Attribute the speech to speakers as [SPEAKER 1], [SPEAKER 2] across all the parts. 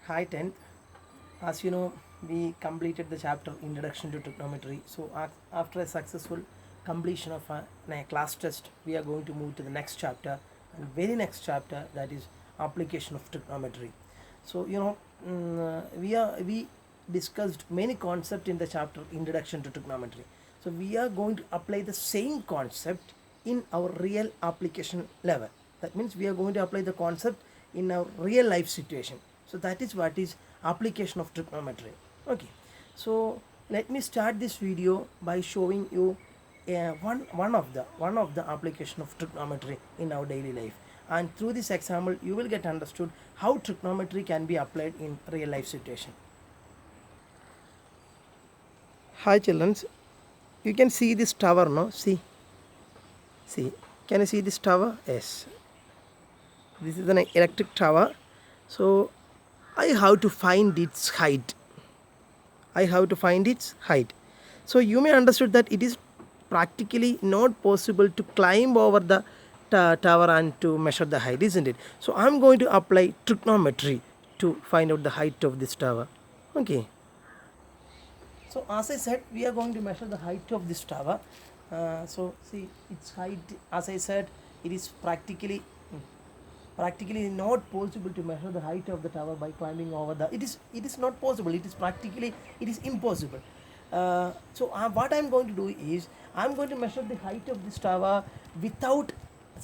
[SPEAKER 1] Hi 10th. As you know, we completed the chapter Introduction to Trigonometry. So after a successful completion of a class test, we are going to move to the next chapter, and very next chapter, that is application of trigonometry. So we discussed many concepts in the chapter Introduction to Trigonometry. So we are going to apply the same concept in our real application level. That means we are going to apply the concept in our real life situation. So that is what is application of trigonometry. Okay, so let me start this video by showing you one of the application of trigonometry in our daily life, and through this example you will get understood how trigonometry can be applied in real life situation. Hi children, you can see this tower, no? See, can you see this tower? Yes, this is an electric tower. So I have to find its height. So you may understood that it is practically not possible to climb over the tower and to measure the height, isn't it? So I'm going to apply trigonometry to find out the height of this tower. Okay. So as I said, we are going to measure the height of this tower. So see its height. As I said, it is practically not possible to measure the height of the tower by climbing over the. It is not possible. It is impossible. What I'm going to do is I'm going to measure the height of this tower without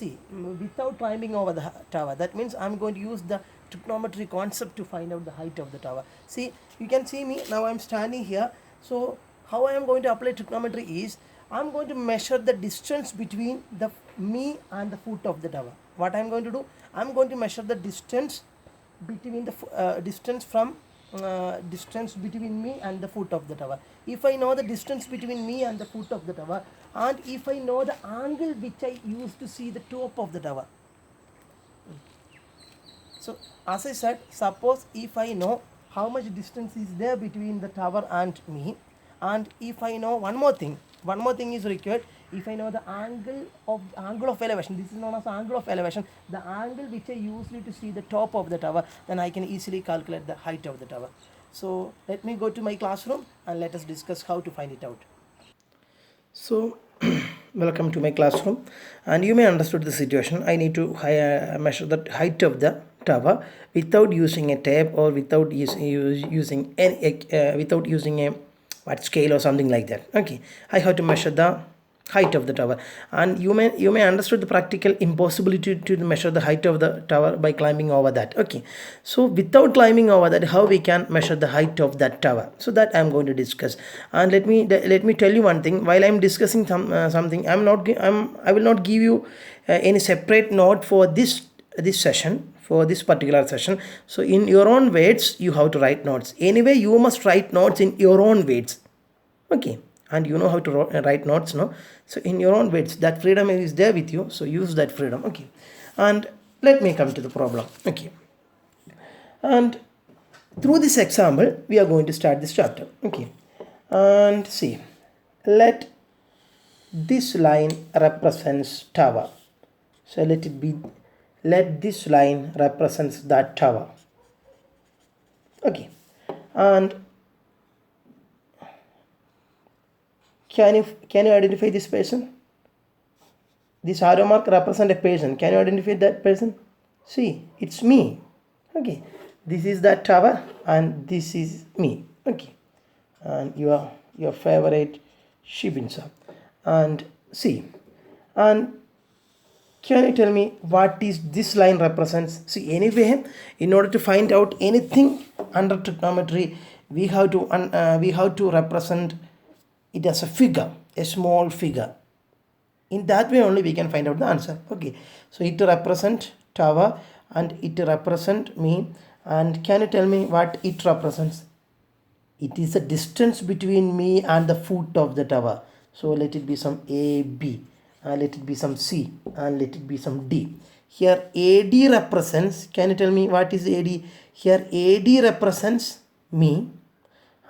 [SPEAKER 1] without climbing over the tower. That means I'm going to use the trigonometry concept to find out the height of the tower. See, you can see me now. I'm standing here. So how I am going to apply trigonometry is I'm going to measure the distance between the me and the foot of the tower. What I'm going to do, I'm going to measure the distance between the distance between me and the foot of the tower. If I know the distance between me and the foot of the tower, and if I know the angle which I use to see the top of the tower. So as I said, suppose if I know how much distance is there between the tower and me, and if I know one more thing is required. If I know the angle of elevation, this is known as angle of elevation, the angle which I usually to see the top of the tower, then I can easily calculate the height of the tower. So let me go to my classroom and let us discuss how to find it out. So welcome to my classroom, and you may understood the situation. I need to measure the height of the tower without using a tape or without using any without using a scale or something like that. Okay, I have to measure the height of the tower, and you may understood the practical impossibility to measure the height of the tower by climbing over that. Okay, so without climbing over that, how we can measure the height of that tower? So that I'm going to discuss, and let me tell you one thing. While I'm discussing something, I will not give you any separate note for this session, for this particular session. So in your own words you have to write notes. Anyway, you must write notes in your own words. Okay, and you know how to write notes, no? So in your own words, that freedom is there with you, so use that freedom. Okay, and let me come to the problem. Okay, and through this example we are going to start this chapter. Okay, and see, let this line represents tower. So let this line represents that tower. Okay, and can you identify this person? This arrow mark represent a person. Can you identify that person? See, it's me. Okay, this is that tower and this is me. Okay, and your favorite Shibinsa. And see, and can you tell me what is this line represents? See, anyway, in order to find out anything under trigonometry, we have to represent it as a figure, a small figure. In that way only we can find out the answer. Okay, so it represent tower and it represent me. And can you tell me what it represents? It is the distance between me and the foot of the tower. So let it be some A, B, and let it be some C, and let it be some D. Here AD represents, can you tell me what is AD? Here AD represents me,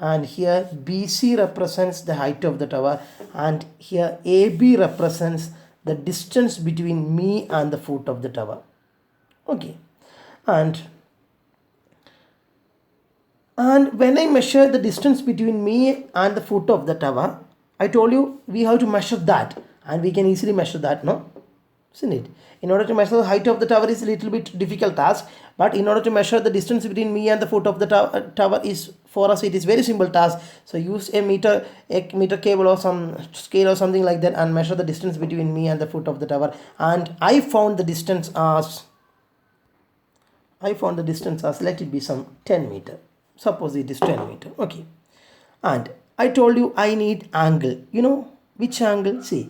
[SPEAKER 1] and here BC represents the height of the tower, and here AB represents the distance between me and the foot of the tower. Okay, and And when I measure the distance between me and the foot of the tower, I told you we have to measure that, and we can easily measure that, no? Isn't it? In order to measure the height of the tower is a little bit difficult task, but in order to measure the distance between me and the foot of the tower is, for us, it is very simple task. So use a meter cable or some scale or something like that and measure the distance between me and the foot of the tower. And I found the distance as, let it be some 10 meter. Suppose it is 10 meter. Okay. And I told you I need angle. You know which angle? See,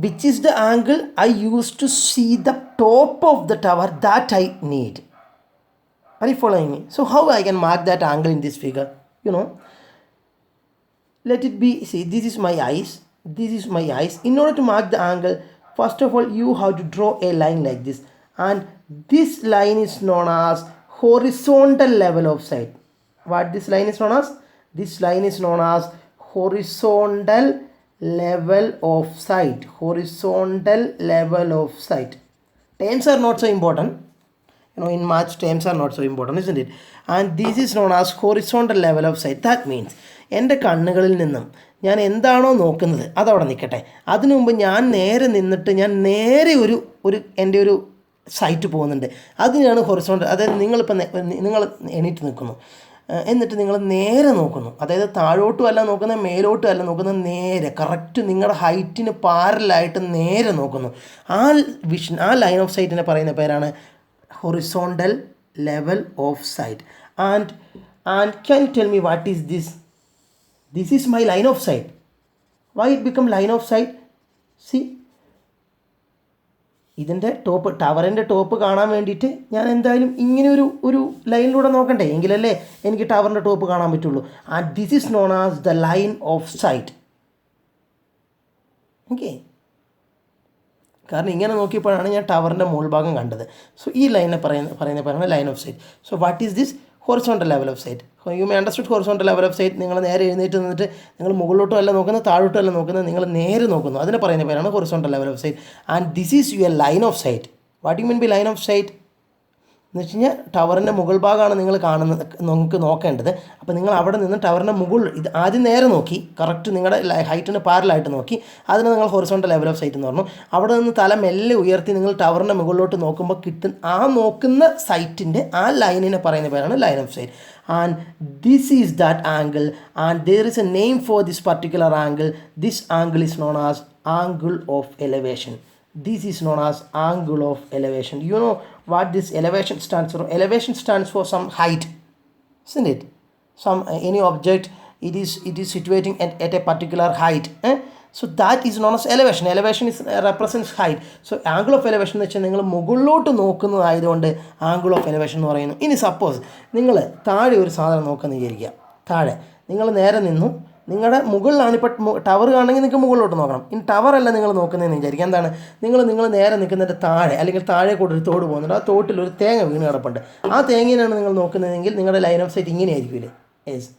[SPEAKER 1] which is the angle I use to see the top of the tower that I need. Are you following me? So how I can mark that angle in this figure? Let it be, see, this is my eyes. In order to mark the angle, first of all, you have to draw a line like this. And this line is known as horizontal level of sight. What this line is known as? This line is known as horizontal level of sight. Horizontal level of sight. Terms are not so important. In maths, terms are not so important, isn't it? And this is known as horizontal level of sight. That means എൻ്റെ കണ്ണുകളിൽ നിന്നും ഞാൻ എന്താണോ നോക്കുന്നത് അതവിടെ നിൽക്കട്ടെ. അതിനു മുമ്പ് ഞാൻ നേരെ നിന്നിട്ട് ഞാൻ നേരെ എൻ്റെ ഒരു സൈറ്റ് പോകുന്നുണ്ട്. അതിനാണ് ഹൊറിസോണ്ടൽ. അതായത് നിങ്ങൾ എണീറ്റ് നിൽക്കുന്നു, എന്നിട്ട് നിങ്ങൾ നേരെ നോക്കുന്നു. അതായത് താഴോട്ടും അല്ല നോക്കുന്നത്, മേലോട്ടും അല്ല നോക്കുന്നത്, നേരെ കറക്റ്റ് നിങ്ങളുടെ ഹൈറ്റിന് പാരലായിട്ട് നേരെ നോക്കുന്നു. ആ വിഷൻ, ആ ലൈൻ ഓഫ് സൈറ്റിനെ പറയുന്ന പേരാണ് horizontal level of sight. And can you tell me what is this? This is my line of sight. Why it become line of sight? See, ഇതിൻ്റെ ടോപ്പ്, ടവറിൻ്റെ ടോപ്പ് കാണാൻ വേണ്ടിയിട്ട് ഞാൻ എന്തായാലും ഇങ്ങനെ ഒരു ലൈനിലൂടെ നോക്കണ്ടേ, എങ്കിലല്ലേ എനിക്ക് ടവറിൻ്റെ ടോപ്പ് കാണാൻ പറ്റുള്ളൂ. And this is known as the line of sight. Okay, കാരണം ഇങ്ങനെ നോക്കിയപ്പോഴാണ് ഞാൻ ടവറിൻ്റെ മുകൾ ഭാഗം കണ്ടത്. സോ ഈ ലൈനെ പറയുന്ന പേരാണ് line of sight. So what is this? Horizontal level of sight. You may understood horizontal level of sight. നിങ്ങൾ നേരെ എഴുന്നേറ്റ് നിന്നിട്ട് നിങ്ങൾ മുകളിലോട്ടും അല്ല നോക്കുന്നത്, താഴോട്ടും അല്ല നോക്കുന്നത്, നിങ്ങൾ നേരെ നോക്കുന്നു. അതിനെ പറയുന്ന പേരാണ് horizontal level of sight. And this is your line of sight. What you mean by line of sight എന്ന് വെച്ച് കഴിഞ്ഞാൽ ടവറിൻ്റെ മുകൾ ഭാഗമാണ് നിങ്ങൾ നിങ്ങൾക്ക് നോക്കേണ്ടത്. അപ്പോൾ നിങ്ങൾ അവിടെ നിന്ന് ടവറിൻ്റെ മുകളിൽ ഇത് ആദ്യം നേരെ നോക്കി, കറക്റ്റ് നിങ്ങളുടെ ഹൈറ്റിന് പാരലായിട്ട് നോക്കി, അതിന് നിങ്ങൾ ഹൊറിസോണ്ടൽ ലെവൽ ഓഫ് സൈറ്റ് എന്ന് പറഞ്ഞു. അവിടെ നിന്ന് തല മെല്ലെ ഉയർത്തി നിങ്ങൾ ടവറിൻ്റെ മുകളിലോട്ട് നോക്കുമ്പോൾ ആ നോക്കുന്ന സൈറ്റിൻ്റെ ആ ലൈനിനെ പറയുന്ന പേരാണ് line of sight. And this is that angle, and there is a name for this particular angle. This angle is known as angle of elevation. This is known as angle of elevation. You know what this elevation stands for? Elevation stands for some height, isn't it? Any object, it is situating at a particular height. So that is known as elevation. Elevation represents height. So angle of elevation എന്ന് വെച്ചാൽ നിങ്ങൾ മുകളിലോട്ട് നോക്കുന്നതായതുകൊണ്ട് angle of elevation എന്ന് പറയുന്നു. ഇനി suppose നിങ്ങൾ താഴെ ഒരു സാധനം നോക്കുന്നത് വിചാരിക്കുക. താഴെ നിങ്ങൾ നേരെ നിന്നു, നിങ്ങളുടെ മുകളിലാണ് ഇപ്പോൾ ടവർ കാണണമെങ്കിൽ നിങ്ങൾക്ക് മുകളിലോട്ട് നോക്കണം. ഇനി ടവറല്ല നിങ്ങൾ നോക്കുന്നതെന്ന് വിചാരിക്കുക. എന്താണ്, നിങ്ങൾ നേരെ നിൽക്കുന്നതിൻ്റെ താഴെ, അല്ലെങ്കിൽ താഴെ കൂടെ ഒരു തോട് പോകുന്നുണ്ട്, ആ തോട്ടിൽ ഒരു തേങ്ങ വീണ് കിടപ്പുണ്ട്. ആ തേങ്ങയിലാണ് നിങ്ങൾ നോക്കുന്നതെങ്കിൽ നിങ്ങളുടെ ലൈൻ ഓഫ് സൈറ്റ് ഇങ്ങനെ ആയിരിക്കില്ലേ? യെസ്.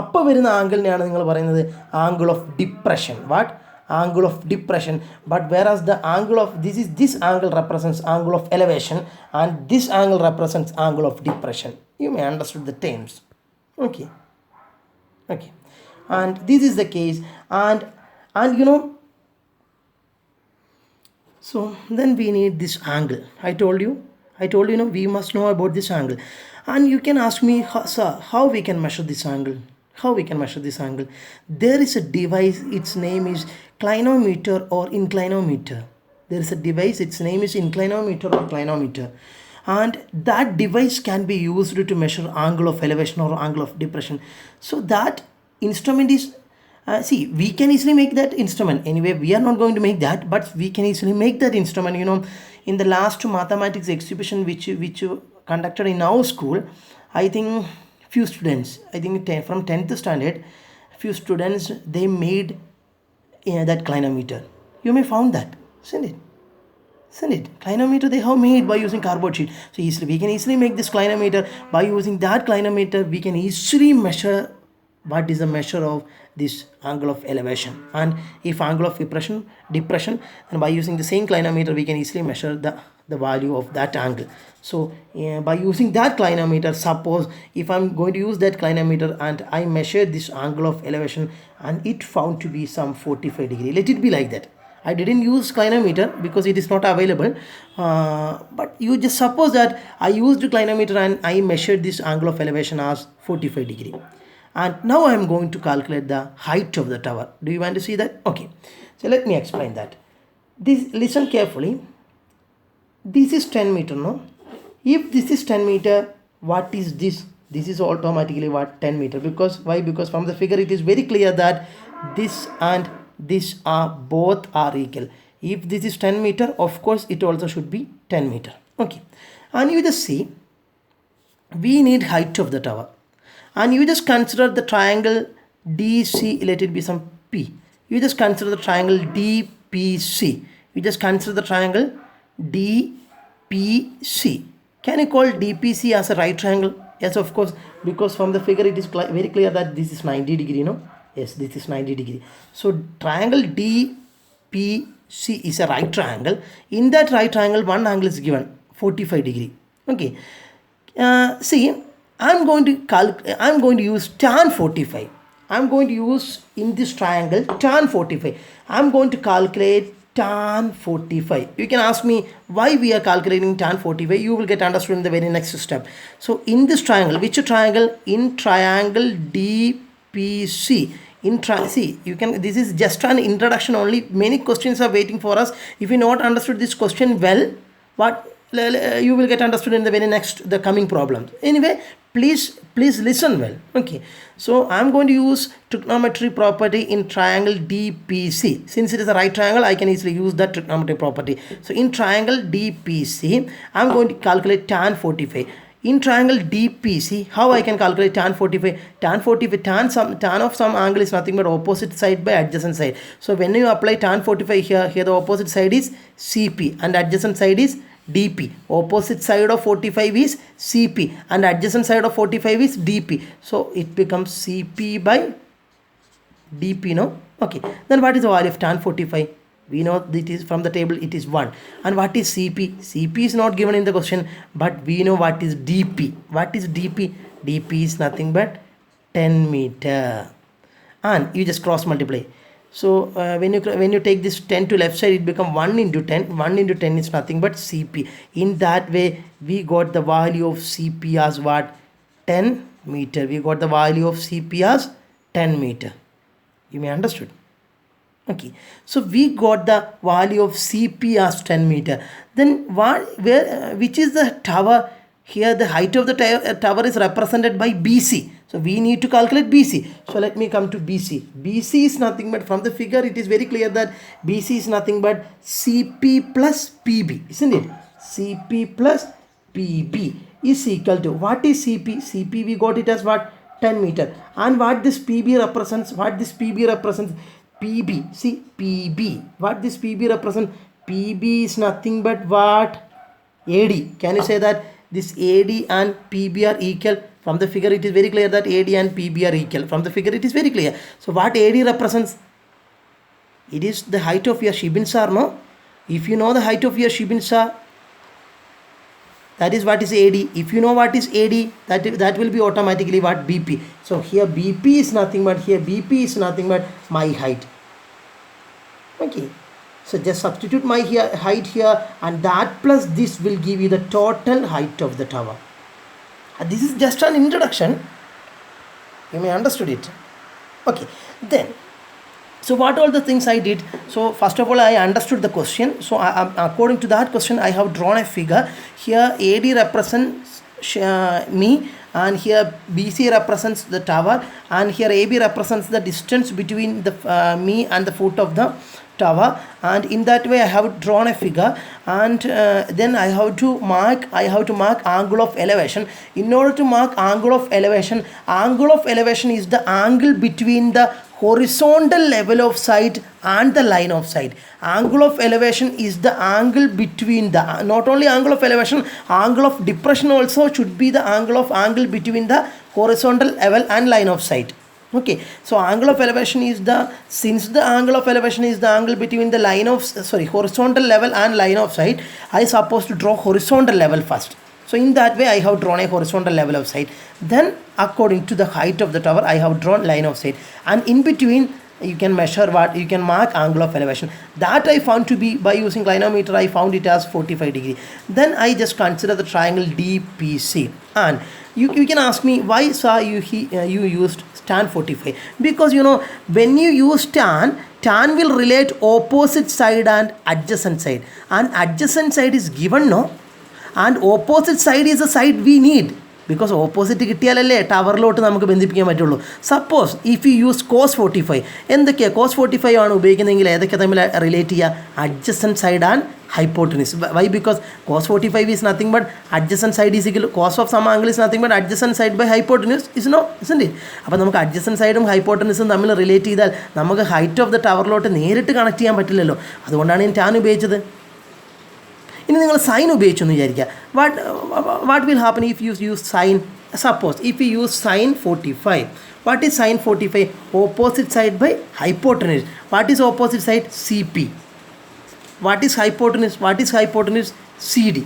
[SPEAKER 1] അപ്പോൾ വരുന്ന ആംഗിളിനെയാണ് നിങ്ങൾ പറയുന്നത് angle of depression. What? Angle of depression. But whereas the angle of this angle represents angle of elevation, and this angle represents angle of depression. You may understood the terms. Okay. And this is the case, and so then we need this angle. I told you we must know about this angle. And you can ask me, sir, how we can measure this angle? There is a device, its name is clinometer or inclinometer. There is a device, its name is inclinometer or clinometer, and that device can be used to measure angle of elevation or angle of depression. So that instrument is we can easily make that instrument. Anyway, we are not going to make that, but we can easily make that instrument. In the last mathematics exhibition which conducted in our school, I think few students, from 10th standard, few students, they made that clinometer. You may found that, isn't it? Clinometer they have made by using cardboard sheet. So we can easily make this clinometer. By using that clinometer, we can easily measure what is the measure of this angle of elevation. And if angle of depression, and by using the same clinometer, we can easily measure the value of that angle. So by using that clinometer, suppose if I'm going to use that clinometer and I measure this angle of elevation and it found to be some 45 degree, let it be like that. I didn't use clinometer because it is not available, but you just suppose that I used clinometer and I measured this angle of elevation as 45 degree. And now I am going to calculate the height of the tower. Do you want to see that? Okay, so let me explain that. This, listen carefully. This is 10 meter, no? If this is 10 meter, what is this? This is automatically what? 10 meter. Because why? Because from the figure it is very clear that this and this are both are equal. If this is 10 meter, of course it also should be 10 meter. Okay, and you just see we need height of the tower, and you just consider the triangle DC, let it be some P. You just consider the triangle DPC. You just consider the triangle DPC. Can you call DPC as a right triangle? Yes, of course, because from the figure it is very clear that this is 90 degree, no? Yes, this is 90 degree. So triangle DPC is a right triangle. In that right triangle, one angle is given 45 degree. Okay. See, I'm going to use tan 45. I'm going to use in this triangle tan 45. I'm going to calculate tan 45. You can ask me why we are calculating tan 45. You will get understood in the very next step. So in this triangle, which triangle? In triangle DPC. See, you can, this is just an introduction only. Many questions are waiting for us. If you not understood this question well, what you will get understood in the very next, the coming problems. Anyway, please listen well. Okay, so I'm going to use trigonometry property in triangle DPC. Since it is a right triangle, I can easily use that trigonometry property. So in triangle DPC, I'm going to calculate tan 45. In triangle DPC, how I can calculate tan 45? Tan 45, tan of some angle is nothing but opposite side by adjacent side. So when you apply tan 45 here the opposite side is CP and adjacent side is DP. Opposite side of 45 is CP and adjacent side of 45 is DP. So it becomes CP by DP, no? Okay. Then what is the value of tan 45? We know it is from the table, it is 1. And what is CP? CP is not given in the question, but we know what is DP. What is DP? DP is nothing but 10 meter. And you just cross multiply. So when you take this 10 to left side, it becomes 1 into 10. 1 into 10 is nothing but CP. In that way, we got the value of CP as what? 10 meter. We got the value of CP as 10 meter. You may understood. Okay, so we got the value of CP as 10 meter. Then which is the tower? Here the height of the tower is represented by BC. So we need to calculate BC. So let me come to BC. BC is nothing but, from the figure it is very clear that BC is nothing but CP plus PB, isn't it? CP plus PB is equal to, what is CP? CP we got it as what? 10 meter. And what this PB represents? What this PB represents? PB, see PB, what this PB represent? PB is nothing but what? AD. Can you say that this AD and PB are equal? From the figure it is very clear that AD and PB are equal. From the figure it is very clear. So what AD represents? It is the height of your Shibin-Sar, no? If you know the height of your Shibin-Sar, that is what is AD. If you know what is AD, that will be automatically what? BP. So here BP is nothing but, here BP is nothing but my height. Okay. So just substitute my height here, and that plus this will give you the total height of the tower. And this is just an introduction. You may understood it. Okay. Then, so what all the things I did? So first of all, I understood the question. So according to that question, I have drawn a figure. Here AD represents me, and here BC represents the tower, and here AB represents the distance between the me and the foot of the tower. And in that way I have drawn a figure, and then I have to mark angle of elevation. In order to mark angle of elevation is the angle between the horizontal level of sight and the line of sight. Angle of elevation is the angle between the, not only angle of elevation, angle of depression also should be the angle between the horizontal level and line of sight. Okay, so angle of elevation is since the angle of elevation is the angle between the horizontal level and line of sight, I supposed to draw horizontal level first. So in that way I have drawn a horizontal level of sight. Then according to the height of the tower I have drawn line of sight, and in between you can measure what you can mark angle of elevation. That I found to be, by using clinometer, I found it as 45 degree. Then I just consider the triangle DPC, and you can ask me why sir you used tan 45, because when you use tan will relate opposite side and adjacent side, and adjacent side is given, no, and opposite side is the side we need, because opposite കിട്ടിയാലല്ലേ ടവറിലോട്ട് നമുക്ക് ബന്ധിപ്പിക്കാൻ പറ്റുള്ളൂ. Suppose if you use cos 45, എന്തൊക്കെയാണ് cos 45 ആണ് ഉപയോഗിക്കുന്നതെങ്കിൽ ഏതൊക്കെ തമ്മിൽ റിലേറ്റ് ചെയ്യുക? Adjacent side and hypotenuse. Why? Because cos 45 is nothing but adjacent side is equal cos of some angle is nothing but adjacent side by hypotenuse is no isn't it. അപ്പോൾ നമുക്ക് adjacent സൈഡും ഹൈപ്പോട്ടനിസും തമ്മിൽ relate ചെയ്താൽ നമുക്ക് height of the ടവറിലോട്ട് നേരിട്ട് connect ചെയ്യാൻ പറ്റില്ലല്ലോ. അതുകൊണ്ടാണ് ഞാൻ ടാൻ ഉപയോഗിച്ചത്. ഇനി നിങ്ങൾ സൈൻ ഉപയോഗിച്ചു എന്ന് വിചാരിക്കുക. What will happen if you use sine? Suppose if you use sine 45, what is sine 45? Opposite side by hypotenuse. What is opposite side? CP. What is hypotenuse? What is hypotenuse? CD.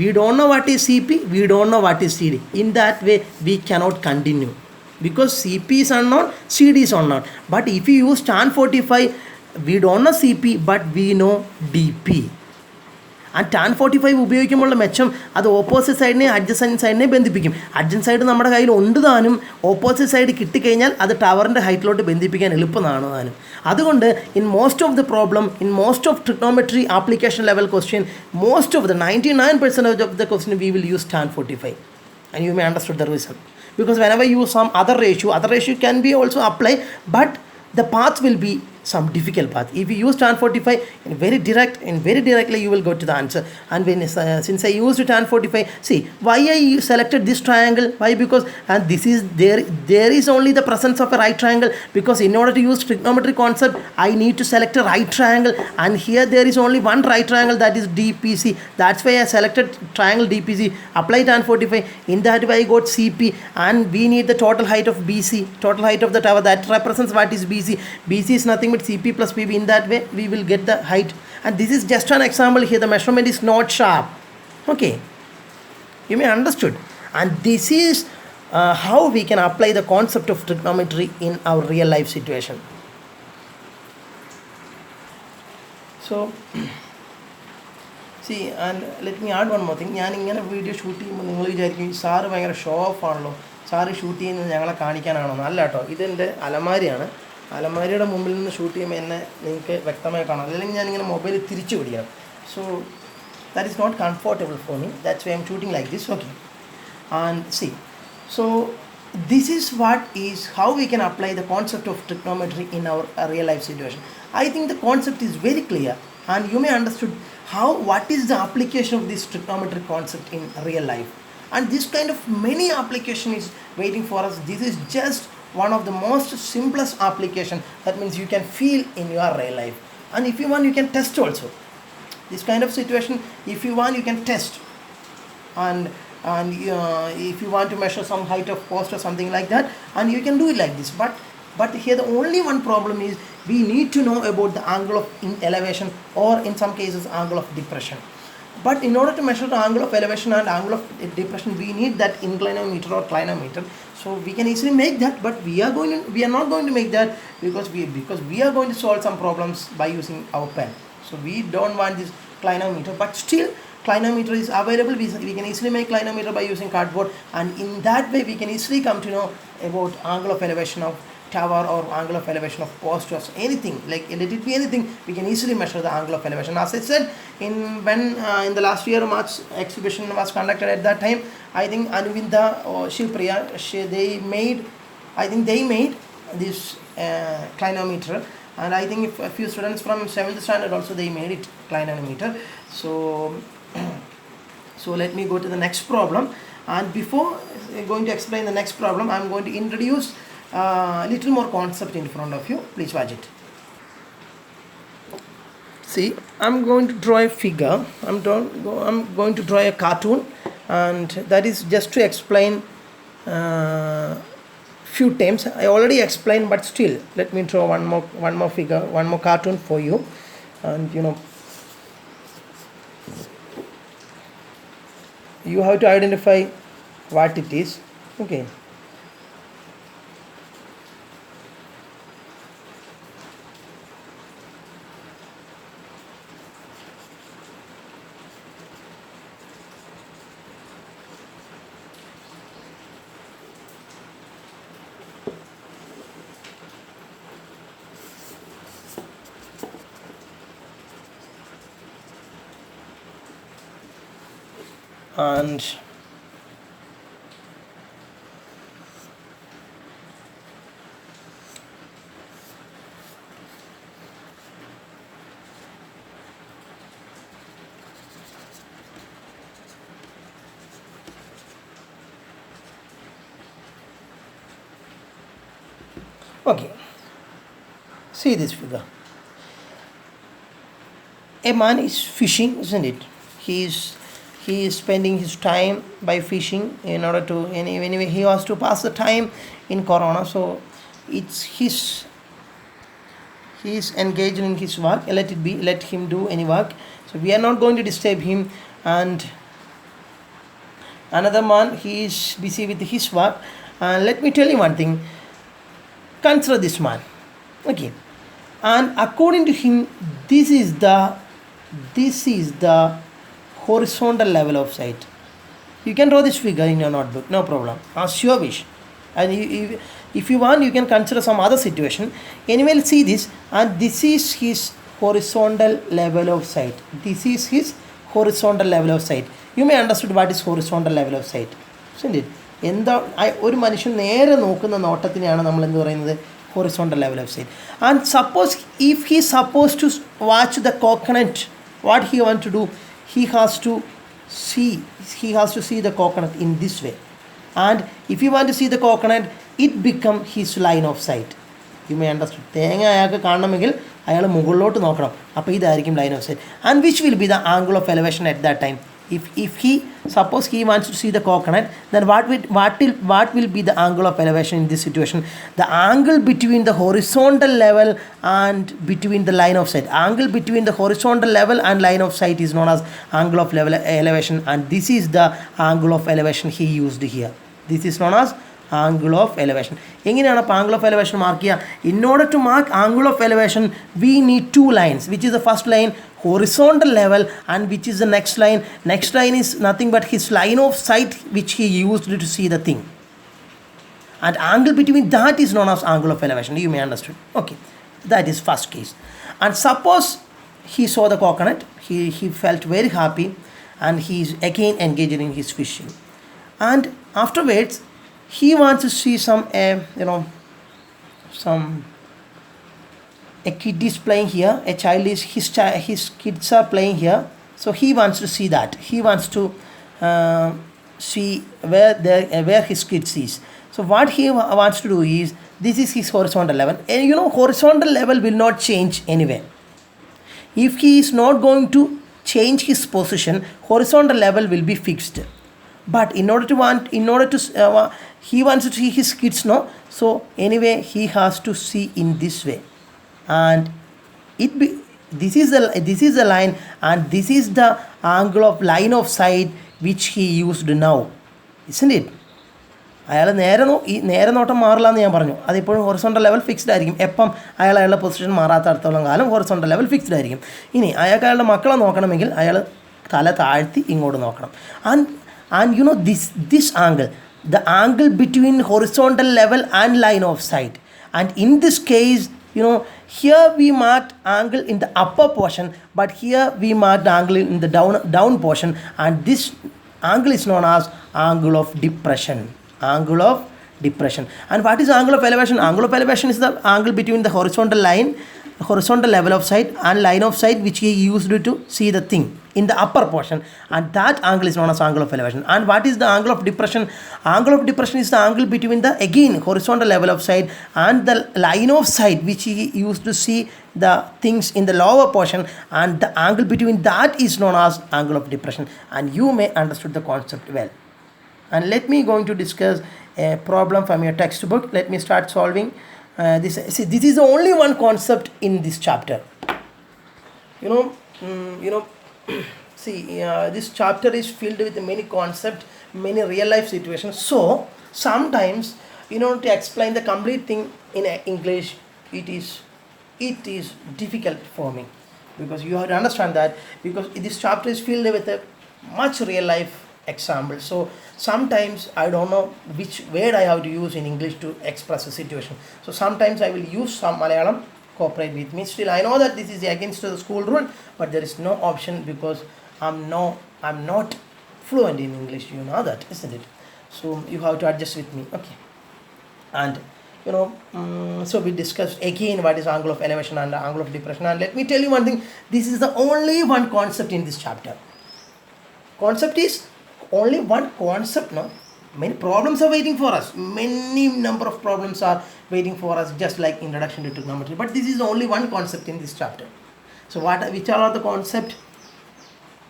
[SPEAKER 1] We don't know what is CP, we don't know what is CD. In that way we cannot continue, because CP is unknown, CD is unknown. But if you use tan 45, we don't know CP but we know DP. ആ tan 45 ഉപയോഗിക്കുമ്പോഴുള്ള മെച്ചം അത് opposite സൈഡിനെ adjacent സൈഡിനെ ബന്ധിപ്പിക്കും. Adjacent side നമ്മുടെ കയ്യിൽ ഉണ്ട് താനും, opposite side കിട്ടിക്കഴിഞ്ഞാൽ അത് ടവറിൻ്റെ ഹൈറ്റിലോട്ട് ബന്ധിപ്പിക്കാൻ എളുപ്പമാണ് താനും. അതുകൊണ്ട് in most of the problem, in most of trigonometry application level question, most of the 99% of the question we will use tan 45, and you may understood the reason. Because whenever you use some other ratio can be also apply, but the path will be some difficult path. If you use tan 45 in very directly you will go to the answer. And when since I used tan 45, see why I selected this triangle? Why? Because and this is there is only the presence of a right triangle, because in order to use trigonometry concept I need to select a right triangle, and here there is only one right triangle, that is DPC. That's why I selected triangle DPC, apply tan 45. In that way I got CP, and we need the total height of BC, total height of the tower, that represents what is BC. BC is nothing but CP plus PB. In that way we will get the height. And this is just an example here, the measurement is not sharp. Okay, you may understood. And this is how we can apply the concept of trigonometry in our real life situation. So see, and let me add one more thing. ഞാൻ ഇങ്ങനെ video shoot ചെയ്യുമ്പോൾ നിങ്ങൾ വിചാരിക്കും sir ഭയങ്കര show of ആണല്ലോ, sir shoot ചെയ്യുന്നത് ഞങ്ങളെ കാണിക്കാനാണോ? അല്ല കേട്ടോ, ഇതെൻ്റെ അലമാരിയാണ്. അലമാരിയുടെ മുമ്പിൽ നിന്ന് ഷൂട്ട് ചെയ്യുമ്പോൾ എന്നെ നിങ്ങൾക്ക് വ്യക്തമായി കാണാം, അല്ലെങ്കിൽ ഞാനിങ്ങനെ മൊബൈൽ തിരിച്ചു പിടിക്കണം. So that is not comfortable for me, that's why I am shooting like this. Okay, and see, so this is what is how we can apply the concept of trigonometry in our real life situation. I think the concept is very clear, and you may understood what is the application of this trigonometry concept in real life. And this kind of many application is waiting for us. This is just one of the most simplest application, that means you can feel in your real life. And if you want you can test also this kind of situation. If you want you can test, and if you want to measure some height of post or something like that, and you can do it like this. But here the only one problem is we need to know about the angle of elevation, or in some cases angle of depression. But in order to measure the angle of elevation and angle of depression, we need that inclinometer or clinometer. So we can easily make that, but we are not going to make that, because we are going to solve some problems by using our pen. So we don't want this clinometer, but still clinometer is available. We can easily make clinometer by using cardboard, and in that way we can easily come to know about angle of elevation of tower or angle of elevation of post or anything, like let it be anything, we can easily measure the angle of elevation. As I said, when in the last year March exhibition was conducted, at that time I think Anuvinda or Shivpriya, they made this clinometer, and I think a few students from 7th standard also they made it clinometer. So let me go to the next problem, and before going to explain the next problem, I am going to introduce little more concept in front of you. Please watch it. See, I'm going to draw a figure. I'm going to draw a cartoon, and that is just to explain few times. I already explained, but still, let me draw one more figure, one more cartoon for you, and you have to identify what it is. Okay. And okay, see this figure. A man is fishing, isn't it? He is spending his time by fishing in order to anyway he has to pass the time in corona, so it's his he is engaged in his work. Let it be, let him do any work, so we are not going to disturb him. And another man, he is busy with his work. And let me tell you one thing, consider this man, okay, and according to him, this is the horizontal level of sight. You can draw this figure in your notebook, no problem, as your wish. And if you want, you can consider some other situation. Anyway, let's see this, and this is his horizontal level of sight. This is his horizontal level of sight. You may understood what is horizontal level of sight, isn't it? എന്താ ഒരു മനുഷ്യൻ നേരെ നോക്കുന്ന നോട്ടത്തിനെയാണ് നമ്മൾ എന്ത് പറയുന്നത്, horizontal level of sight. And suppose if he is supposed to watch the coconut, what he want to do, he has to see the coconut in this way. And if you want to see the coconut, it become his line of sight. You may understand. തേങ്ങ അയാൾക്ക് കാണണമെങ്കിൽ അയാൾ മുകളിലോട്ട് നോക്കണം, അപ്പോൾ ഇതായിരിക്കും line of sight. And which will be the angle of elevation at that time? If he suppose he wants to see the coconut, then what will be the angle of elevation in this situation? The angle between the horizontal level and between the line of sight. Angle between the horizontal level and line of sight is known as angle of elevation, and this is the angle of elevation he used here. This is known as angle of elevation. എങ്ങനെയാണ് അപ്പോൾ angle of elevation mark ചെയ്യുക? In order to mark angle of elevation we need two lines. Which is the first line? horizontal level. And which is the next line? Next line is nothing but his line of sight which he used to see the thing, and angle between that is known as angle of elevation. You may understand. Okay, that is first case. And suppose he saw the coconut, he felt very happy, and he is again engaged in his fishing, and afterwards he wants to see a kid is playing here, a child is his kids are playing here, so he wants to see that. He wants to see where his kids is. So what he wants to do is, this is his horizontal level, and horizontal level will not change anyway. If he is not going to change his position, horizontal level will be fixed. But he wants to see his kids, no, so anyway he has to see in this way. And this is the line, and this is the angle of line of sight which he used now, isn't it? അയാൾ നേരെ നോട്ടം മാറില്ല എന്ന് ഞാൻ പറഞ്ഞു. അതിപ്പോഴും horizontal level fixed ആയിരിക്കും. എപ്പം അയാളുടെ പൊസിഷൻ മാറാത്തടത്തോളം കാലം ഹൊറിസോണ്ടൽ ലെവൽ ഫിക്സ്ഡ് ആയിരിക്കും. ഇനി അയാൾക്ക് അയാളുടെ മക്കളെ നോക്കണമെങ്കിൽ അയാൾ തല താഴ്ത്തി ഇങ്ങോട്ട് നോക്കണം. And this angle, the angle between horizontal level and line of sight. And in this case, here we marked angle in the upper portion, but here we marked angle in the down portion, and this angle is known as angle of depression. Angle of depression. And what is angle of elevation? Angle of elevation is the angle between the horizontal level of sight and line of sight which he used to see the thing in the upper portion, and that angle is known as angle of elevation. And what is the angle of depression? Angle of depression is the angle between the horizontal level of sight and the line of sight which he used to see the things in the lower portion, and the angle between that is known as angle of depression. And you may understood the concept well. And let me going to discuss a problem from your textbook. Let me start solving this. See, this is the only one concept in this chapter. You know, see, this chapter is filled with many concepts, many real life situations. So sometimes, to explain the complete thing in English, it is difficult for me, because you have to understand that, because this chapter is filled with a much real life example. So sometimes I don't know which word I have to use in English to express a situation. So sometimes I will use some Malayalam. Cooperate with me. Still, I know that this is against the school rule, but there is no option, because I'm not fluent in English. You know that, isn't it? So you have to adjust with me. Okay. And so we discussed again what is angle of elevation and angle of depression. And let me tell you one thing. This is the only one concept in this chapter. Concept is only one concept. No, many problems are waiting for us. Many number of problems are waiting for us, just like introduction to trigonometry. But this is only one concept in this chapter. So which are the concept?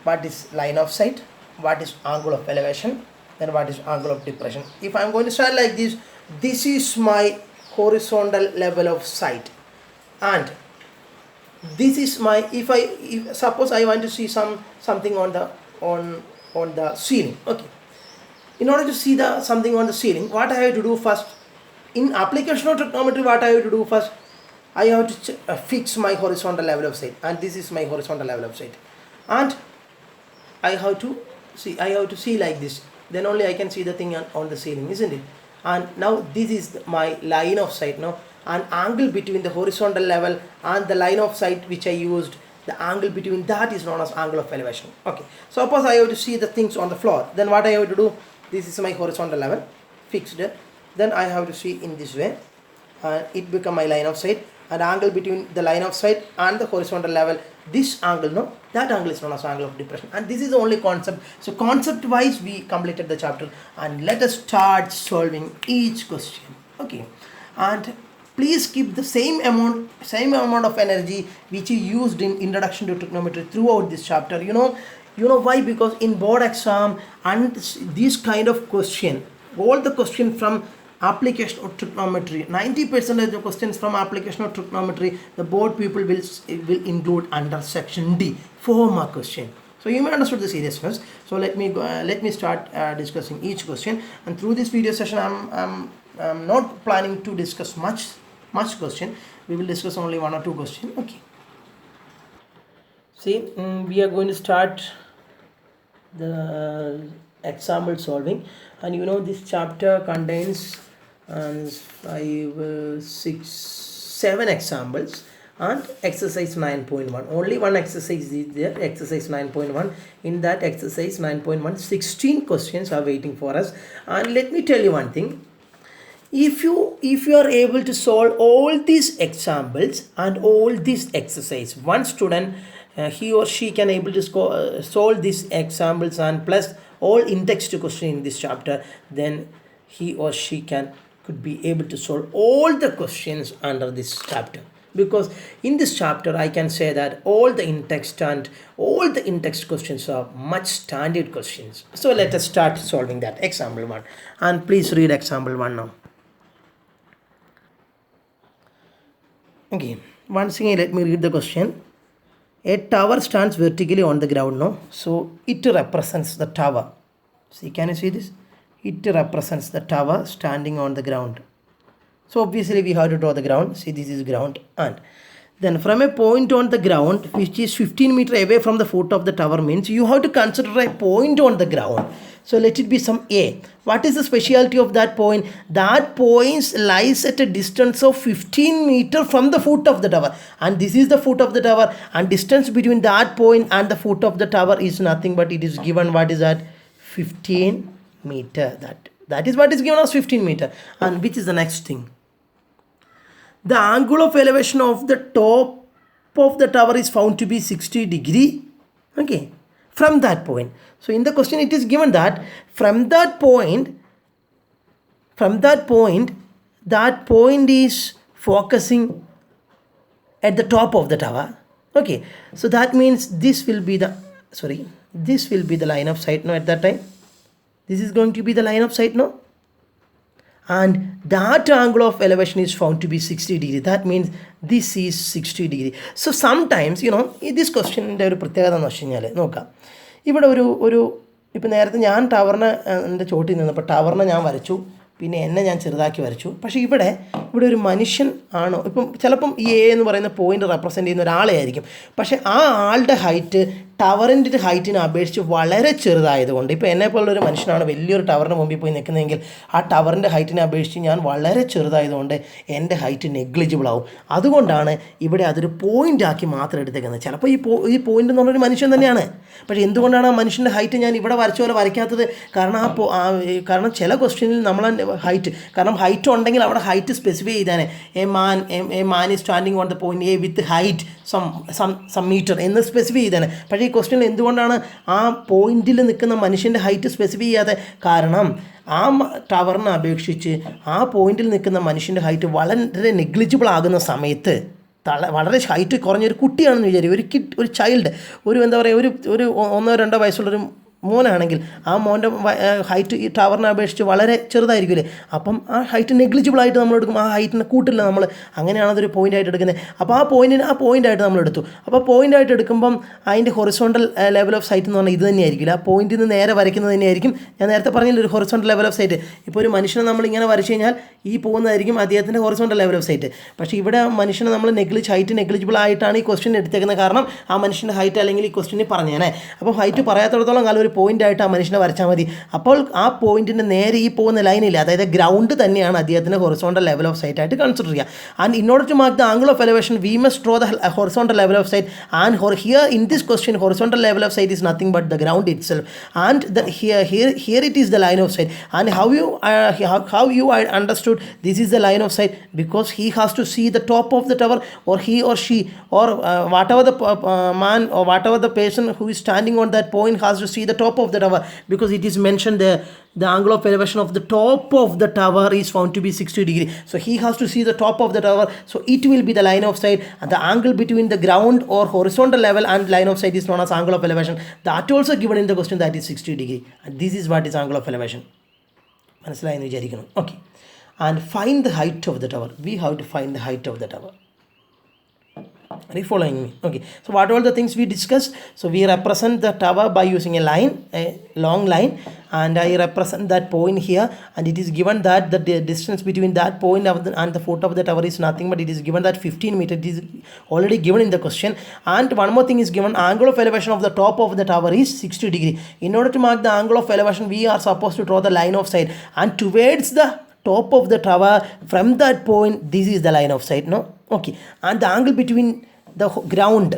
[SPEAKER 1] What is line of sight? What is angle of elevation? Then what is angle of depression? If I am going to start like this, this is my horizontal level of sight, and this is my, if suppose I want to see something on the ceiling. Okay, in order to see something on the ceiling, what I have to do first, in application of trigonometry, what I have to do first, I have to fix my horizontal level of sight, and this is my horizontal level of sight, and I have to see like this, then only I can see the thing on the ceiling, isn't it? And now this is my line of sight. Now, an angle between the horizontal level and the line of sight which I used, the angle between that is known as angle of elevation. Okay, suppose I have to see the things on the floor, then what I have to do, this is my horizontal level fixed, then I have to see in this way, and it become my line of sight, and angle between the line of sight and the horizontal level, this angle, no, that angle is known as angle of depression. And this is the only concept. So concept wise we completed the chapter, and let us start solving each question. Okay, and please keep the same amount of energy which you used in introduction to trigonometry throughout this chapter. You know why? Because in board exam and this kind of question, all the question from application of trigonometry, 90% of the questions from application of trigonometry, the board people will include under section D, 4-mark question. So you may understand the seriousness. So let me start discussing each question. And through this video session, I'm not planning to discuss much question. We will discuss only 1 or 2 questions. Okay. See, we are going to start the example solving, and this chapter contains 5, 6, 7 examples and exercise 9.1. Only one exercise is there, exercise 9.1. In that exercise 9.1, 16 questions are waiting for us. And let me tell you one thing. If you are able to solve all these examples and all these exercise, one student he or she can able to solve these examples and plus all in-text question in this chapter, then he or she could be able to solve all the questions under this chapter. Because in this chapter I can say that all the in-text and all the in-text questions are much standard questions. So let us start solving that. Example 1, and please read example 1 now. Okay, once again let me read the question. A tower stands vertically on the ground, no? So it represents the tower. See, can you see this? It represents the tower standing on the ground. So obviously we have to draw the ground. See, this is ground, and then from a point on the ground which is 15 meters away from the foot of the tower means you have to consider a point on the ground. So let it be some A. What is the speciality of that point? That point lies at a distance of 15 meters from the foot of the tower, and this is the foot of the tower, and distance between that point and the foot of the tower is nothing but it is given, what is that, 15 meter. That is what is given as 15 meter. And which is the next thing? The angle of elevation of the top of the tower is found to be 60 degree. Okay, from that point. So in the question it is given that from that point is focusing at the top of the tower. Okay, so that means this will be the line of sight. No, at that time This is going to be the line of sight, no? And that angle of elevation is found to be 60 degree. That means this is 60 degree. So sometimes, this ക്വസ്റ്റ്യൻ്റെ ഒരു പ്രത്യേകത എന്ന് വെച്ച് കഴിഞ്ഞാൽ നോക്കാം, ഇവിടെ ഒരു ഇപ്പം നേരത്തെ ഞാൻ ടവറിനെ എൻ്റെ ചോട്ടിൽ നിന്നപ്പോൾ ടവറിനെ ഞാൻ വരച്ചു, പിന്നെ എന്നെ ഞാൻ ചെറുതാക്കി വരച്ചു. പക്ഷേ ഇവിടെ ഒരു മനുഷ്യൻ ആണോ, ഇപ്പം ചിലപ്പം ഈ എ എന്ന് പറയുന്ന പോയിൻ്റ് റെപ്രസെൻ്റ് ചെയ്യുന്ന ഒരാളെ ആയിരിക്കും. പക്ഷേ ആ ആളുടെ ഹൈറ്റ് ടവറിൻ്റെ ഹൈറ്റിനെ അപേക്ഷിച്ച് വളരെ ചെറുതായതുകൊണ്ട്, ഇപ്പോൾ എന്നെപ്പോലുള്ളൊരു മനുഷ്യനാണ് വലിയൊരു ടവറിന് മുമ്പിൽ പോയി നിൽക്കുന്നതെങ്കിൽ ആ ടവറിൻ്റെ ഹൈറ്റിനെ അപേക്ഷിച്ച് ഞാൻ വളരെ ചെറുതായതുകൊണ്ട് എൻ്റെ ഹൈറ്റ് നെഗ്ലിജിബിൾ ആവും. അതുകൊണ്ടാണ് ഇവിടെ അതൊരു പോയിൻ്റാക്കി മാത്രം എടുത്തേക്കുന്നത്. ചിലപ്പോൾ ഈ പോയിൻ്റ് എന്ന് പറഞ്ഞൊരു മനുഷ്യൻ തന്നെയാണ്. പക്ഷേ എന്തുകൊണ്ടാണ് ആ മനുഷ്യൻ്റെ ഹൈറ്റ് ഞാൻ ഇവിടെ വരച്ച പോലെ വരയ്ക്കാത്തത്? കാരണം ചില ക്വസ്റ്റ്യനിൽ നമ്മൾ ഹൈറ്റ്, കാരണം ഹൈറ്റ് ഉണ്ടെങ്കിൽ അവിടെ ഹൈറ്റ് സ്പെസിഫൈ ചെയ്താനെ a man is standing on the point A with height some metre എന്ന് സ്പെസിഫൈ ചെയ്താനെ. പക്ഷേ ഈ ക്വസ്റ്റ്യനിൽ എന്തുകൊണ്ടാണ് ആ പോയിന്റിൽ നിൽക്കുന്ന മനുഷ്യൻ്റെ ഹൈറ്റ് സ്പെസിഫൈ ചെയ്യാതെ? കാരണം ആ ടവറിനെ അപേക്ഷിച്ച് ആ പോയിന്റിൽ നിൽക്കുന്ന മനുഷ്യൻ്റെ ഹൈറ്റ് വളരെ നെഗ്ലിജിബിൾ ആകുന്ന സമയത്ത് വളരെ ഹൈറ്റ് കുറഞ്ഞൊരു കുട്ടിയാണെന്ന് വിചാരിക്കും, ഒരു ചൈൽഡ്, എന്താ പറയുക, ഒരു 1-2 വയസ്സുള്ളൊരു മോനാണെങ്കിൽ ആ മോൻ്റെ ഹൈറ്റ് ഈ ടവറിനെ അപേക്ഷിച്ച് വളരെ ചെറുതായിരിക്കില്ലേ? അപ്പം ആ ഹൈറ്റ് നെഗ്ലിജിബിളായിട്ട് നമ്മൾ എടുക്കും, ആ ഹൈറ്റിനെ കൂട്ടില്ല നമ്മൾ. അങ്ങനെയാണ് അതൊരു പോയിൻ്റായിട്ട് എടുക്കുന്നത്. അപ്പോൾ ആ പോയിൻ്റായിട്ട് നമ്മൾ എടുത്തു. അപ്പോൾ പോയിൻ്റായിട്ട് എടുക്കുമ്പം അതിൻ്റെ ഹൊറിസോണ്ടൽ ലെവൽ ഓഫ് സൈറ്റ് എന്ന് പറഞ്ഞാൽ ഇത് തന്നെയായിരിക്കില്ല, ആ പോയിന്റിൽ നിന്ന് നേരെ വരയ്ക്കുന്നത് തന്നെയായിരിക്കും. ഞാൻ നേരത്തെ പറഞ്ഞില്ല ഒരു ഹൊറിസോണ്ടൽ ലെവൽ ഓഫ് സൈറ്റ്. ഇപ്പോൾ ഒരു മനുഷ്യനെ നമ്മളിങ്ങനെ വരച്ച് കഴിഞ്ഞാൽ ഈ പോകുന്നതായിരിക്കും അദ്ദേഹത്തിൻ്റെ ഹൊറിസോണ്ടൽ ലെവൽ ഓഫ് സൈറ്റ്. പക്ഷേ ഇവിടെ മനുഷ്യനെ നമ്മൾ ഹൈറ്റ് നെഗ്ലിജിബിൾ ആയിട്ടാണ് ഈ ക്വസ്റ്റ്യൻ എടുത്തേക്കുന്നത്. കാരണം ആ മനുഷ്യൻ്റെ ഹൈറ്റ് അല്ലെങ്കിൽ ഈ ക്വസ്റ്റ്യനിൽ പറഞ്ഞേനെ. അപ്പോൾ ഹൈറ്റ് പറയാത്തിടത്തോളം കാലം ഒരു പോയിൻ്റായിട്ട് ആ മനുഷ്യനെ വരച്ചാൽ മതി. അപ്പോൾ ആ പോയിന്റിൻ്റെ നേരെ ഈ പോകുന്ന ലൈനില്ല, അതായത് ഗ്രൗണ്ട് തന്നെയാണ് അദ്ദേഹത്തിൻ്റെ ഹൊറിസോണ്ടൽ ലെവൽ ഓഫ് സൈറ്റ് ആയിട്ട് കൺസിഡർ ചെയ്യുക. And in order to mark the angle of elevation we must draw the horizontal level of sight. And here in this question horizontal level of sight is nothing but the ground itself. And here it is the line of sight. And how you understood this is the line of sight? Because he has to see the top of the tower, or he or she, or whatever the man or whatever the person who is standing on that point has to see the top of the tower, because it is mentioned there the angle of elevation of the top of the tower is found to be 60 degree. So he has to see the top of the tower, so it will be the line of sight. And the angle between the ground or horizontal level and line of sight is known as angle of elevation. That also given in the question, that is 60 degree. And this is what is angle of elevation. മനസ്സിലായെന്ന് വിചാരിക്കുന്നു. Okay. And find the height of the tower. We have to find the height of the tower. Are you following me? Okay. So what are all the things we discussed? So we represent the tower by using a line, a long line, and I represent that point here, and it is given that the distance between that point and the foot of the tower is nothing but it is given that 15 meter. It is already given in the question. And one more thing is given, angle of elevation of the top of the tower is 60 degree. In order to mark the angle of elevation, we are supposed to draw the line of sight, and towards the top of the tower, from that point, this is the line of sight, no? Okay. And the angle between the ground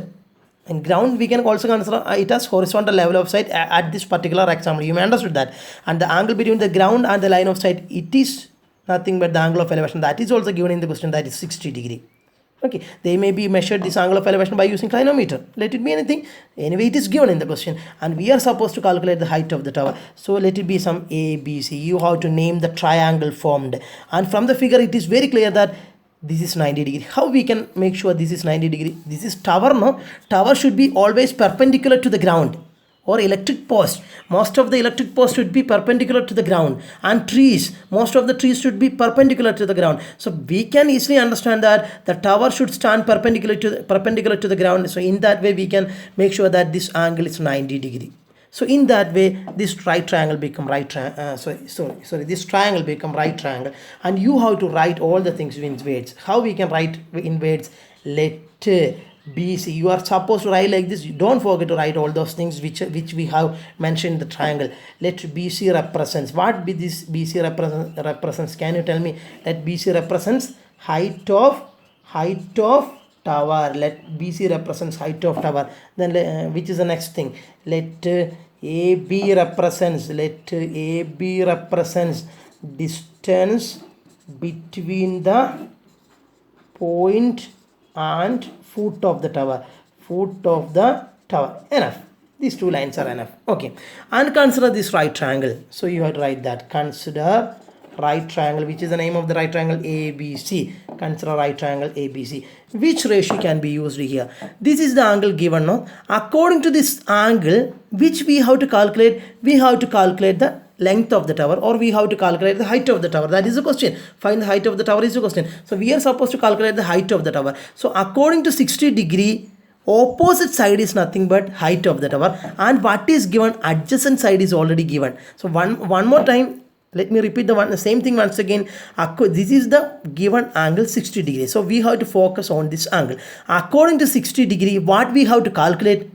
[SPEAKER 1] and ground, we can also consider it as horizontal level of sight at this particular example. You may understood that. And the angle between the ground and the line of sight, it is nothing but the angle of elevation. That is also given in the question, that is 60 degree. Okay, they may be measured this angle of elevation by using clinometer. Let it be anything. Anyway, it is given in the question, and we are supposed to calculate the height of the tower. So let it be some A, B, C. You have to name the triangle formed, and from the figure, it is very clear that this is 90 degree. How we can make sure this is 90 degree? This is tower, no? Tower should be always perpendicular to the ground. Or electric post, most of the electric posts should be perpendicular to the ground, and trees, most of the trees should be perpendicular to the ground. So we can easily understand that the tower should stand perpendicular to the ground. So in that way we can make sure that this angle is 90 degree. So in that way this right triangle become this triangle become right triangle, and you have to write all the things in words. How we can write in words? Let BC, you are supposed to write like this. You don't forget to write all those things which we have mentioned in the triangle. Let BC represents, what be this BC represents? Can you tell me? Let BC represents height of tower. Let BC represents height of tower. Then which is the next thing? Let AB represents, distance between the point and foot of the tower. Enough. These two lines are enough. Okay. And consider this right triangle. So you have to write that. Consider right triangle. Which is the name of the right triangle? ABC. Consider right triangle ABC. Which ratio can be used here? This is the angle given, no? According to this angle, which we have to calculate? We have to calculate the length of the tower, or we have to calculate the height of the tower. That is the question. Find the height of the tower is the question. So we are supposed to calculate the height of the tower. So according to 60-degree, opposite side is nothing but height of the tower, and what is given, adjacent side is already given. So one more time, let me repeat the same thing once again. This is the given angle 60 degrees. So we have to focus on this angle. According to 60 degree, what we have to calculate?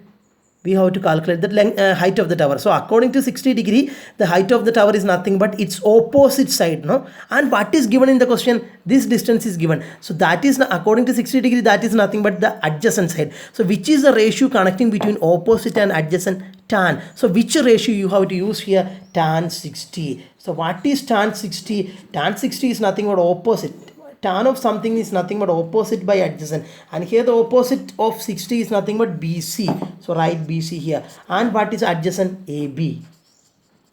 [SPEAKER 1] We have to calculate the height of the tower. So according to 60 degree, the height of the tower is nothing but its opposite side, no? And what is given in the question? This distance is given. So that is, according to 60 degree, that is nothing but the adjacent side. So which is the ratio connecting between opposite and adjacent? Tan. So which ratio you have to use here? Tan 60. So what is tan 60? Tan 60 is nothing but opposite. Tan of something is nothing but opposite by adjacent, and here the opposite of 60 is nothing but BC. So write BC here. And what is adjacent? AB.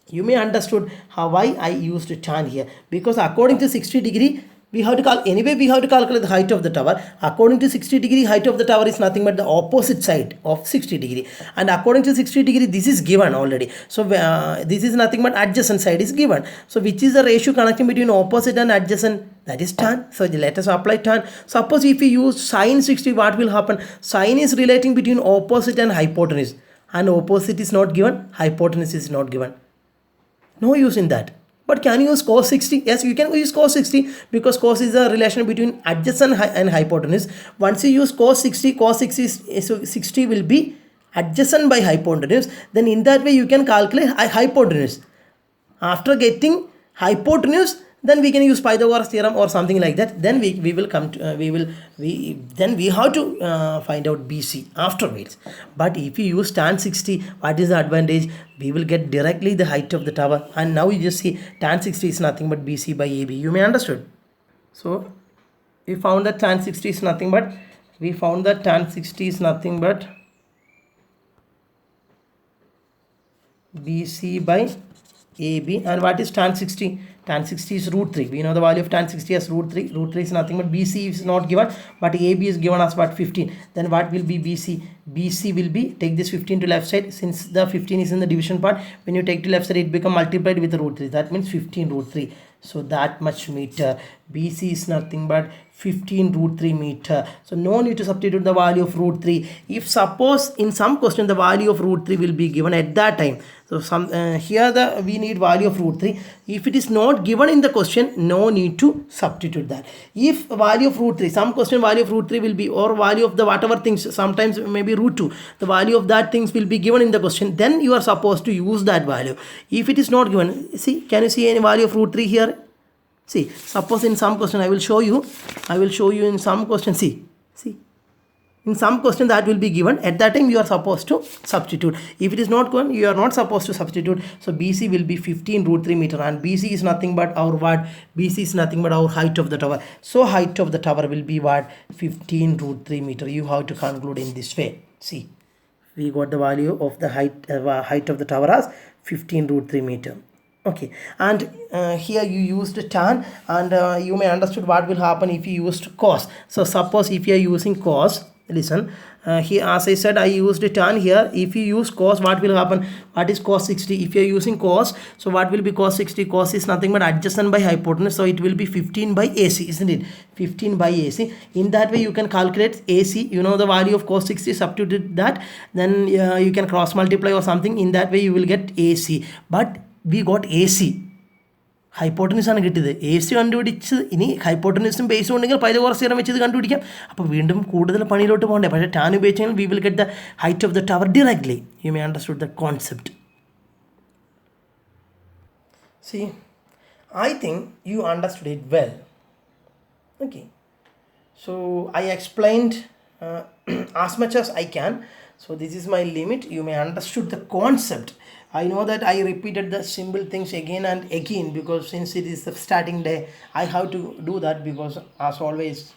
[SPEAKER 1] You may understood why I used tan here, because according to 60 degree, we have to calculate the height of the tower. According to 60 degree, height of the tower is nothing but the opposite side of 60 degree, and according to 60 degree, this is given already. So this is nothing but adjacent side is given. So which is the ratio connecting between opposite and adjacent? That is tan. So let us apply tan. Suppose if we use sine 60, what will happen? Sine is relating between opposite and hypotenuse, and opposite is not given, hypotenuse is not given. No use in that. But can you use cos 60? Yes, you can use cos 60, because cos is a relation between adjacent and hypotenuse. Once you use cos 60 so 60 will be adjacent by hypotenuse. Then in that way you can calculate hypotenuse. After getting hypotenuse, then we can use Pythagoras theorem or something like that. Then we will come to then we have to find out BC afterwards. But if you use tan 60, what is the advantage? We will get directly the height of the tower. And now you just see tan 60 is nothing but BC by AB. You may understood. So we found that tan 60 is nothing but BC by AB. And what is tan 60? Tan 60 is root 3. We know the value of tan 60 as root 3. Root 3 is nothing but BC is not given, but AB is given as what? 15. Then what will be BC? BC will be, take this 15 to left side. Since the 15 is in the division part, when you take to left side, it become multiplied with the root 3. That means 15 root 3. So that much meter. BC is nothing but 15 root 3 meter. So no need to substitute the value of root 3. If suppose in some question the value of root 3 will be given at that time. So here we need value of root 3. If it is not given in the question, no need to substitute that. If value of root 3, some question value of root 3 will be, or value of the whatever things, sometimes maybe root 2, the value of that things will be given in the question, then you are supposed to use that value. If it is not given, see, can you see any value of root 3 here? See, suppose in some question I will show you in some question, see, in some question that will be given, at that time you are supposed to substitute. If it is not given, you are not supposed to substitute. So BC will be 15 root 3 meter, and BC is nothing but our what? BC is nothing but our height of the tower. So height of the tower will be what? 15 root 3 meter. You have to conclude in this way. See, we got the value of the height of the tower as 15 root 3 meter. Okay, and here you used tan, and you may understood what will happen if you used cos. So suppose if you are using cos, listen, here as I said, I used tan here. If you use cos, what will happen? What is cos 60? If you are using cos, so what will be cos 60? Cos is nothing but adjacent by hypotenuse, so it will be 15 by AC, isn't it? 15 by AC. In that way you can calculate AC. You know the value of cos 60, substitute that, then you can cross multiply or something. In that way you will get AC. But we got AC. Hypotenuse ആണ് കിട്ടിയത്. A C കണ്ടുപിടിച്ച് ഇനി ഹൈപ്പോട്ടനസും ബേസും ഉണ്ടെങ്കിൽ Pythagoras theorem വെച്ച് ഇത് കണ്ടുപിടിക്കാം. അപ്പോൾ വീണ്ടും കൂടുതൽ പണിയിലോട്ട് പോകണ്ടേ. പക്ഷേ ടാൻ ഉപയോഗിച്ചാൽ we will get the height of the tower directly. U may understood the concept. C, I think you understood it well. Okay, so I explained as much as I can. So this is my limit. You may understood the concept. I know that I repeated the simple things again and again, because since it is the starting day, I have to do that, because as always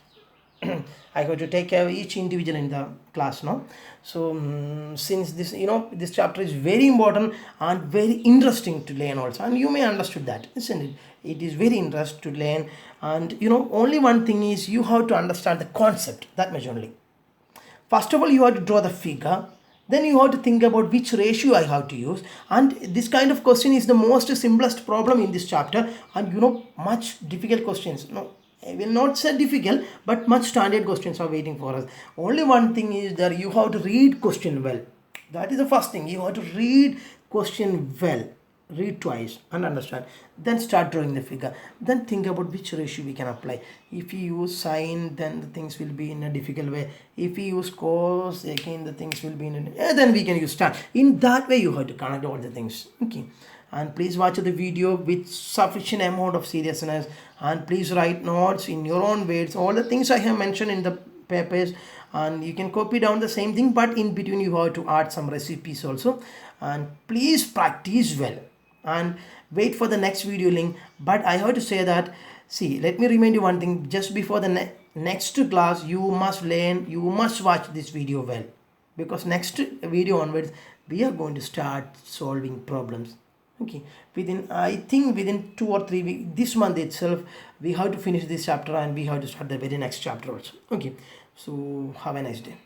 [SPEAKER 1] I have to take care of each individual in the class, no? So since this, this chapter is very important and very interesting to learn also, and you may understood that, isn't it? It is very interesting to learn, and only one thing is you have to understand the concept, that much only. First of all, you have to draw the figure. then you have to think about which ratio I have to use. And this kind of question is the most simplest problem in this chapter, and much difficult questions, no, I will not say difficult, but much standard questions are waiting for us. Only one thing is that you have to read question well. That is the first thing. You have to read question well, read twice and understand, then start drawing the figure, then think about which ratio we can apply. If you use sine, then the things will be in a difficult way. If you use cos, again the things will be then we can use tan. In that way you have to connect all the things. Okay, and please watch the video with sufficient amount of seriousness, and please write notes in your own words, all the things I have mentioned in the papers, and you can copy down the same thing, but in between you have to add some recipes also. And please practice well and wait for the next video link. But I have to say that, see, let me remind you one thing, just before the next class you must learn, you must watch this video well, because next video onwards we are going to start solving problems. Okay, I think within 2 or 3 weeks, this month itself, we have to finish this chapter and we have to start the very next chapter also. Okay, so have a nice day.